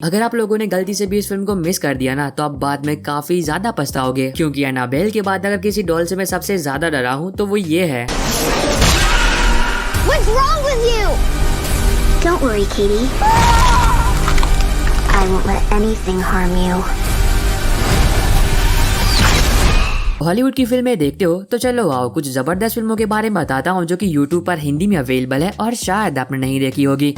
अगर आप लोगों ने गलती से भी इस फिल्म को मिस कर दिया ना तो आप बाद में काफी ज्यादा पछताओगे, क्योंकि एनाबेल के बाद अगर किसी डॉल से मैं सबसे ज्यादा डरा हूँ तो वो ये है। What's wrong with you? Don't worry, Katie. I won't let anything harm you. Hollywood की फिल्में देखते हो तो चलो आओ कुछ जबरदस्त फिल्मों के बारे में बताता हूँ जो कि यूट्यूब पर हिंदी में अवेलेबल है और शायद आपने नहीं देखी होगी।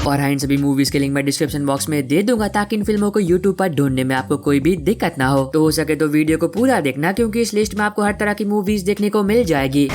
और हाँ, इन सभी मूवीज के लिंक मैं डिस्क्रिप्शन बॉक्स में दे दूंगा ताकि इन फिल्मों को यूट्यूब पर ढूंढने में आपको कोई भी दिक्कत ना हो। तो हो सके तो वीडियो को पूरा देखना, क्योंकि इस लिस्ट में आपको हर तरह की मूवीज देखने को मिल जाएगी।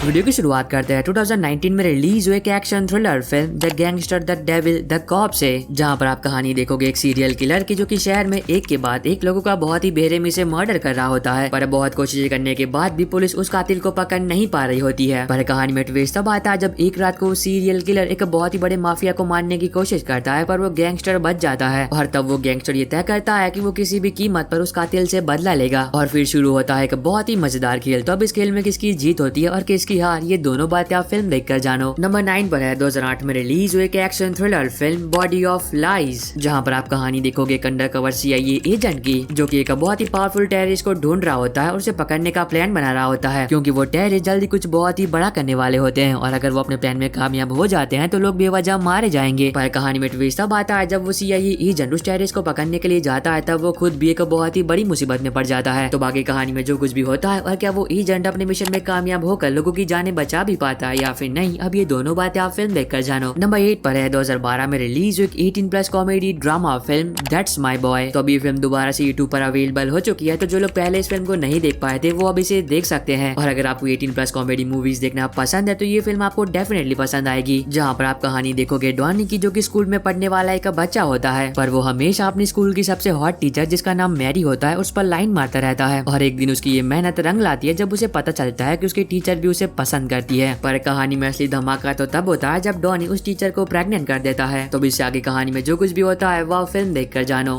वीडियो की शुरुआत करते हैं 2019 में रिलीज हुए एक action thriller film the gangster the devil the cop से, जहां पर आप कहानी देखोगे एक सीरियल किलर की जो कि शहर में एक के बाद एक लोगों का बहुत ही बेरहमी से मर्डर कर रहा होता है, पर बहुत कोशिश करने के बाद भी पुलिस उस कातिल को पकड़ नहीं पा रही होती है। पर कहानी में ट्विस्ट तब आता है जब एक रात को सीरियल किलर एक बहुत ही बड़े माफिया को मारने की कोशिश करता है, पर वो गैंगस्टर बच जाता है और तब वो गैंगस्टर ये तय करता है कि वो किसी भी कीमत पर उस कातिल से बदला लेगा। और फिर शुरू होता है एक बहुत ही मजेदार खेल। तो अब इस खेल में किसकी जीत होती है और किसकी हार, ये दोनों बातें आप फिल्म देखकर जानो। नंबर 9 पर है 2008 में रिलीज हुई एक action thriller film body of lies, जहां पर आप कहानी देखोगे एक अंडरकवर CIA एजेंट की जो कि एक बहुत ही पावरफुल टेररिस्ट को ढूंढ रहा होता है और उसे पकड़ने का प्लान बना रहा होता है, क्योंकि वो टेररिस्ट जल्दी कुछ बहुत ही बड़ा करने वाले होते हैं और अगर वो अपने प्लान में कामयाब हो जाते हैं तो लोग बेवजह मारे जाएंगे। पर कहानी में ट्विस्ट तब आता है जब वो CIA एजेंट उस टेररिस्ट को पकड़ने के लिए जाता है, तब वो खुद भी एक बहुत ही बड़ी मुसीबत में पड़ जाता है। तो बाकी कहानी में जो कुछ भी होता है और क्या वो एजेंट अपने मिशन में कामयाब होकर लोगों की जानें बचा भी पाता है या फिर नहीं, अब ये दोनों बातें आप फिल्म देखकर जानो। नंबर 8 पर है 2012 में रिलीज हुई 18+ comedy drama film that's my boy. तो अभी ये फिल्म दोबारा से यूट्यूब पर अवेलेबल हो चुकी है, तो जो लोग पहले इस फिल्म को नहीं देख पाए थे वो अब इसे देख सकते हैं। और अगर आपको 18+ कॉमेडी मूवीज देखना पसंद है तो ये फिल्म आपको डेफिनेटली पसंद आएगी, जहाँ पर आप कहानी देखोगे डॉनी की, जो कि स्कूल में पढ़ने वाला एक बच्चा होता है, पर वो हमेशा अपनी स्कूल की सबसे हॉट टीचर जिसका नाम मैरी होता है उस पर लाइन मारता रहता है। और एक दिन उसकी ये मेहनत रंग लाती है जब उसे पता चलता है कि उसकी टीचर भी उसे पसंद करती है। पर कहानी में असली धमाका तो तब होता है जब डॉनी उस टीचर को प्रेग्नेंट कर देता है। तो इससे आगे कहानी में जो कुछ भी होता है वह फिल्म देखकर जानो।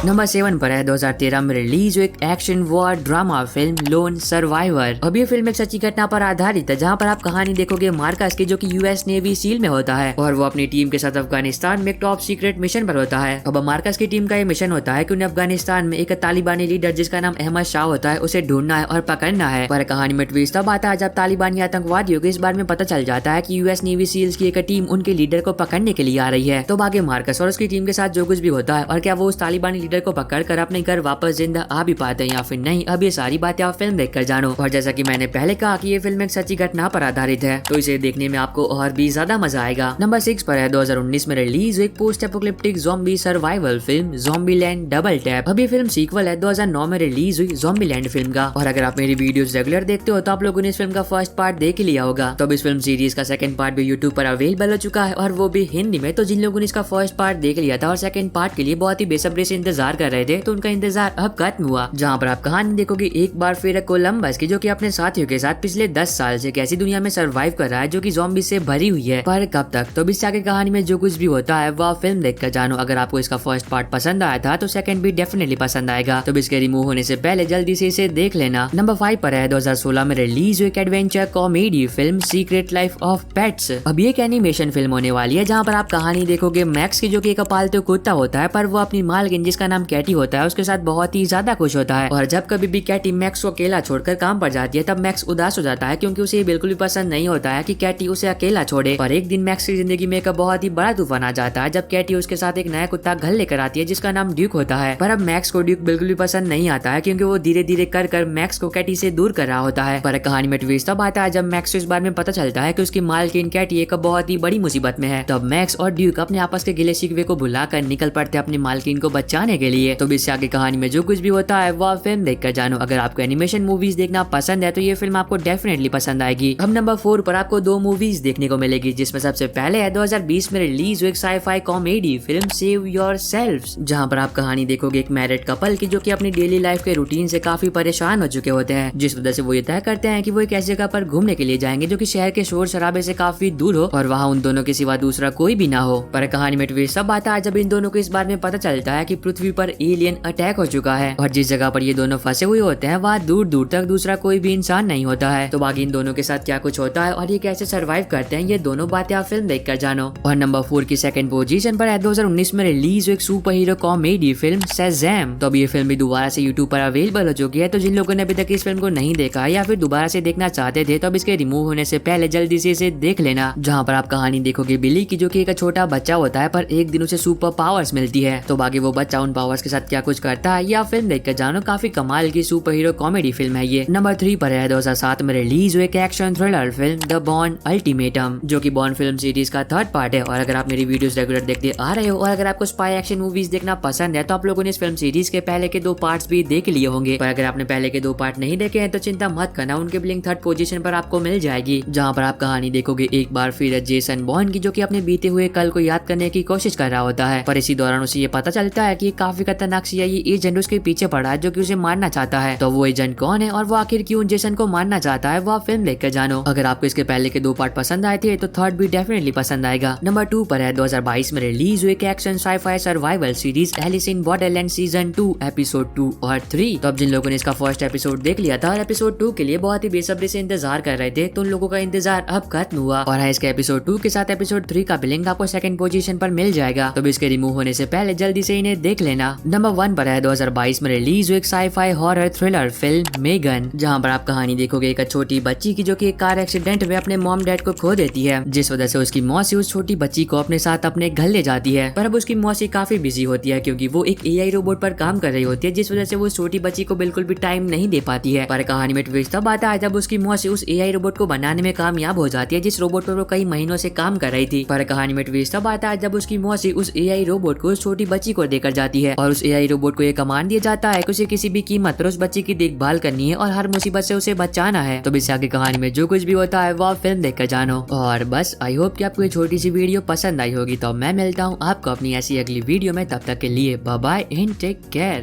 नंबर 7 पर है 2013 में रिलीज हुई एक action war drama film lone survivor. अब ये फिल्म एक सच्ची घटना पर आधारित है, जहां पर आप कहानी देखोगे मार्कस की, जो कि US नेवी सील में होता है और वो अपनी टीम के साथ अफगानिस्तान में एक टॉप सीक्रेट मिशन पर होता है। अब मार्कस की टीम का ये मिशन होता है कि उन्हें अफगानिस्तान में एक तालिबानी लीडर जिसका नाम अहमद शाह होता है उसे ढूंढना है और पकड़ना है। पर कहानी में ट्विस्ट तब आता है जब तालिबानी आतंकवादियों को इस बारे में पता चल जाता है कि US नेवी सील्स की एक टीम उनके लीडर को पकड़ने के लिए आ रही है। तो आगे मार्कस और उसकी टीम के साथ जो कुछ भी होता है और क्या वो उस तालिबानी लीडर को पकड़कर अपने घर वापस जिंदा आ भी पाते हैं या फिर नहीं, अब ये सारी बातें आप फिल्म देखकर जानो। और जैसा कि मैंने पहले कहा कि ये फिल्म एक सच्ची घटना पर आधारित है, तो इसे देखने में आपको और भी ज्यादा मजा आएगा। नंबर 6 पर है 2019 में रिलीज हुई एक post apocalyptic zombie survival film Zombieland double tap. अब ये फिल्म सीक्वल है 2009 में रिलीज हुई ज़ॉम्बीलैंड फिल्म का। और अगर आप मेरी वीडियोस रेगुलर देखते हो तो आप लोगों ने इस फिल्म का फर्स्ट पार्ट देख लिया होगा। तो अब इस फिल्म सीरीज का सेकंड पार्ट भी यूट्यूब पर अवेलेबल हो चुका है और वो भी हिंदी में। तो जिन लोगों ने इसका फर्स्ट पार्ट देख लिया था और सेकंड पार्ट के लिए बहुत ही बेसब्री से इंतजार कर रहे थे, तो उनका इंतजार अब खत्म हुआ, जहाँ पर आप कहानी देखोगे एक बार फिर कोलंबस की, जो कि अपने साथियों के साथ पिछले 10 साल से एक ऐसी दुनिया में सर्वाइव कर रहा है जो कि ज़ॉम्बी से भरी हुई है। पर कब तक, तो इससे आगे कहानी में जो कुछ भी होता है वह फिल्म देखकर जानो। अगर आपको इसका फर्स्ट पार्ट पसंद आया था तो सेकंड भी डेफिनेटली पसंद आएगा, तो इसके रिमूव होने से पहले जल्दी से इसे देख लेना। नंबर 5 पर है 2016 में रिलीज हुई एक adventure comedy film secret life of pets. अब ये एक एनिमेशन फिल्म होने वाली है, जहाँ पर आप कहानी देखोगे मैक्स की, जो कि एक पालतू कुत्ता होता है, पर वो अपनी मालकिन जिसका नाम कैटी होता है उसके साथ बहुत ही ज्यादा खुश होता है। और जब कभी भी कैटी मैक्स को अकेला छोड़कर काम पर जाती है तब मैक्स उदास हो जाता है, क्योंकि उसे बिल्कुल भी पसंद नहीं होता है कि कैटी उसे अकेला छोड़े। पर एक दिन मैक्स की जिंदगी में एक बहुत ही बड़ा तूफान आ जाता है जब कैटी उसके साथ एक नया कुत्ता घर लेकर आती है जिसका नाम ड्यूक होता है। पर अब मैक्स को ड्यूक बिल्कुल भी पसंद नहीं आता है, क्योंकि वो धीरे धीरे कर मैक्स को कैटी से दूर कर रहा होता है। पर कहानी में ट्विस्ट तब आता है जब मैक्स को इस बारे में पता चलता है कि उसकी मालकिन कैटी एक बहुत ही बड़ी मुसीबत में है। तब मैक्स और ड्यूक अपने आपस के गिले शिकवे को भुलाकर निकल पड़ते अपनी मालकिन को बचाने के लिए। तो इससे आगे कहानी में जो कुछ भी होता है वह फिल्म देखकर जानो। अगर आपको एनिमेशन मूवीज देखना पसंद है तो ये फिल्म आपको डेफिनेटली पसंद आएगी। अब नंबर 4 पर आपको 2 मूवीज देखने को मिलेगी, जिसमें सबसे पहले है 2020 में रिलीज हुई एक sci-fi comedy film save yourselves, जहां पर आप कहानी देखोगे एक मैरिड कपल की, जो कि अपनी डेली लाइफ के रूटीन से काफी परेशान हो चुके होते हैं, जिस वजह से वो ये तय करते हैं कि वो एक ऐसी जगह पर घूमने के लिए जाएंगे जो कि शहर के शोर शराबे से काफी दूर हो और वहाँ उन दोनों के सिवा दूसरा कोई भी ना हो। पर कहानी में ट्विस्ट सब आता है जब इन दोनों को इस बारे में पता चलता होता है कि पृथ्वी पर एलियन अटैक हो चुका है और जिस जगह पर ये दोनों फंसे हुए होते हैं वहाँ दूर दूर तक दूसरा कोई भी इंसान नहीं होता है। तो बाकी इन दोनों के साथ क्या कुछ होता है और ये कैसे सर्वाइव करते हैं, ये दोनों बातें आप फिल्म देखकर जानो। और नंबर 4 की सेकंड पोजीशन पर है 2019 में रिलीज एक super hero comedy film Shazam. तो अब ये फिल्म भी दोबारा से यूट्यूब पर अवेलेबल हो चुकी है। तो जिन लोगों ने अभी तक इस फिल्म को नहीं देखा या फिर दोबारा से देखना चाहते थे तो अब इसके रिमूव होने से पहले जल्दी से इसे देख लेना, जहाँ पर आप कहानी देखोगे बिली की, जो कि एक छोटा बच्चा होता है पर एक दिन उसे सुपर पावर्स मिलती है। तो बाकी वो बच्चा उन पावर्स के साथ क्या कुछ करता है या फिल्म देखकर जानो। काफी कमाल की सुपर हीरो कॉमेडी फिल्म है ये। नंबर 3 पर है 2007 में रिलीज हुई एक action thriller film the born ultimatum, जो कि बॉर्न फिल्म सीरीज का थर्ड पार्ट है। और अगर आप मेरी वीडियोस रेगुलर देखते आ रहे हो और अगर आपको स्पाई एक्शन मूवीज देखना पसंद है तो आप लोगों ने इस फिल्म सीरीज के पहले के 2 पार्ट्स भी देख लिए होंगे। पर अगर आपने पहले के 2 पार्ट नहीं देखे हैं तो चिंता मत करना, उनके लिंक थर्ड पोजीशन पर आपको मिल जाएगी, जहाँ पर आप कहानी देखोगे एक बार फिर जेसन बॉर्न की, जो कि अपने बीते हुए कल को याद करने की कोशिश कर रहा होता है। पर इसी दौरान उसे ये पता चलता है कि काफी खतरनाक CIA एजेंट उसके पीछे पड़ा है जो कि उसे मारना चाहता है। तो वो एजेंट कौन है और वो आखिर क्यों जेसन को मारना चाहता है, वो आप फिल्म देखकर जानो। अगर आपको इसके पहले के 2 पार्ट पसंद आए थे तो थर्ड भी डेफिनेटली पसंद आएगा। नंबर 2 पर है 2022 में रिलीज हुई एक action sci-fi survival series Alice in Borderland season 2 episode 2 और 3। तो अब जिन लोगों ने इसका फर्स्ट एपिसोड देख लिया था और एपिसोड 2 के लिए बहुत ही बेसब्री से इंतजार कर रहे थे, तो उन लोगों का इंतजार अब खत्म हुआ और है इसके एपिसोड 2 के साथ एपिसोड 3 का लिंक आपको सेकंड पोजीशन पर मिल जाएगा। तो इसके रिमूव होने से पहले जल्दी से इन्हें देख लेना। नंबर 1 पर है 2022 में रिलीज हुई एक sci-fi horror thriller film Megan, जहाँ पर आप कहानी देखोगे एक छोटी बच्ची की, जो कि एक कार एक्सीडेंट में अपने मॉम डैड को खो देती है, जिस वजह से उसकी मौसी उस छोटी बच्ची को अपने साथ अपने घर ले जाती है। पर अब उसकी मौसी काफी बिजी होती है क्योंकि वो एक AI रोबोट पर काम कर रही होती है, जिस वजह से वो छोटी बच्ची को बिल्कुल भी टाइम नहीं दे पाती है। पर कहानी में ट्विस्ट तब आता है जब उसकी मौसी उस AI रोबोट को बनाने में कामयाब हो जाती है, जिस रोबोट पर वो कई महीनों से काम कर रही थी। पर कहानी में ट्विस्ट तब आता है जब उसकी मौसी उस AI रोबोट को उस छोटी बच्ची को देकर जाती है और उस AI रोबोट को ये कमांड दिया जाता है कि उसे किसी भी कीमत पर उस बच्ची की देखभाल करनी है और हर मुसीबत से उसे बचाना है। तो इससे आगे कहानी में जो कुछ भी होता है वो आप फिल्म देखकर जानो। और बस आई होप कि आपको ये छोटी सी वीडियो पसंद आई होगी। तो मैं मिलता हूँ आपको अपनी ऐसी अगली वीडियो में, तब तक के लिए bye bye and take care.